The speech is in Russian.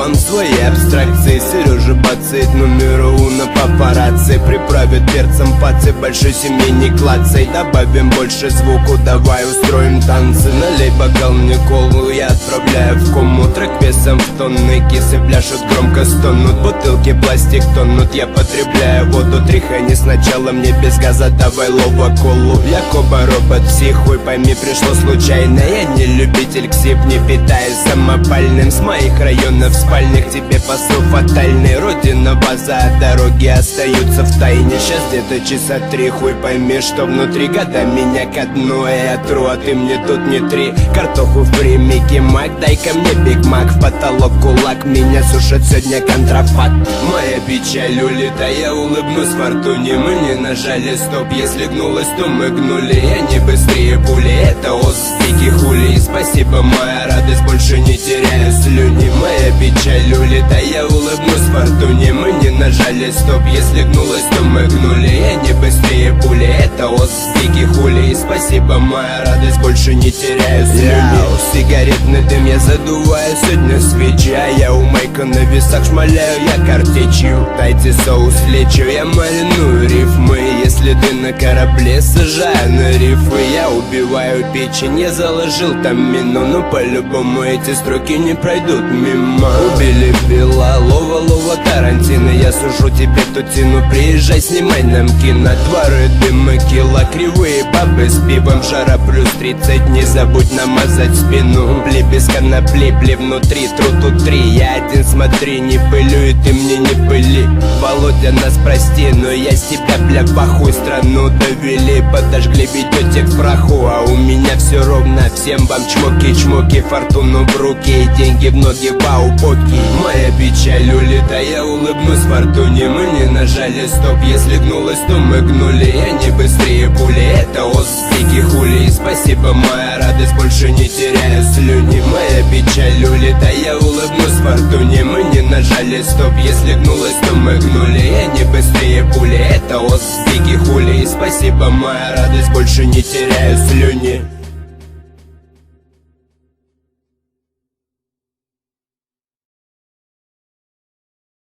вон свои абстракции. Сережа бацает номер уна папарацци. Приправит перцем пацы, большой семьи не клацай. Добавим больше звуку, давай устроим танцы. Налей бокал мне колу, я отправляю в кому. Трек весом в тонны, кисы пляшут, громко стонут. Бутылки пластик тонут, я потребляю воду. Тряхани сначала, мне без газа, давай лоба колу. Якоба робот, психуй, пойми, пришло случайно. Я не любитель ксип, не питаюсь самопальным. С моих районов спальных тебе посыл фатальный. Родина, база, дороги остаются в тайне. Сейчас где-то часа 3, хуй пойми, что внутри. Года меня ко дну, я тру, а ты мне тут не три. Картоху фри, Микки Мак, дай-ка мне Биг Мак. В потолок кулак, меня сушит сегодня контрафакт. Моя печаль улетая, улыбнусь фортуне. Мы не нажали стоп, если гнулась, то мы гнули. Я не быстрее пули, это озбики хули. И спасибо, моя радость, больше не теряю слюни. Моя печаль улетая, улыбнусь фортуне. Мы не нажали стоп, если гнулась, то мы гнули. Я не быстрее пули, это озбики хули. И спасибо, моя радость, больше не теряю слюни. Сигаретный дым я задуваю, сегодня свечи. А я у Майка на весах шмаляю, я картечью. Дайте соус лечу, я мариную рифмы. Если ты на корабле, сажаю на рифы. Я убиваю печень, я заложил там мину. Но по-любому эти строки не пройдут мимо. Убили Билла, лова Тарантино. Я сужу тебе тутину, приезжай, снимай нам кино. Дворы, дымы, кило, кривые бабы с пивом. Жара плюс 30, не забудь намазать спину. Пли без конопли, пли внутри, тру тут 3. Я один, смотри, не пылю, и ты мне не пыли. Володя, нас прости, но я с тебя, бля, похуй. Страну довели, подожгли, ведете к праху. А у меня все ровно, всем вам чмоки-чмоки. Фортуну в руки и деньги в ноги, вау-поки. Моя печаль улетая, улыбнусь фортуне. Мы не нажали стоп, если гнулась, то мы гнули. Я не быстрее пули, это озбики хули. И спасибо, моя радость, больше не теряю слюни. Моя печаль улетая, улыбнусь фортуне. Мы не нажали стоп, если гнулась, то мы гнули. Я не быстрее пули, это озбики хули. И спасибо, моя радость, больше не теряю слюни.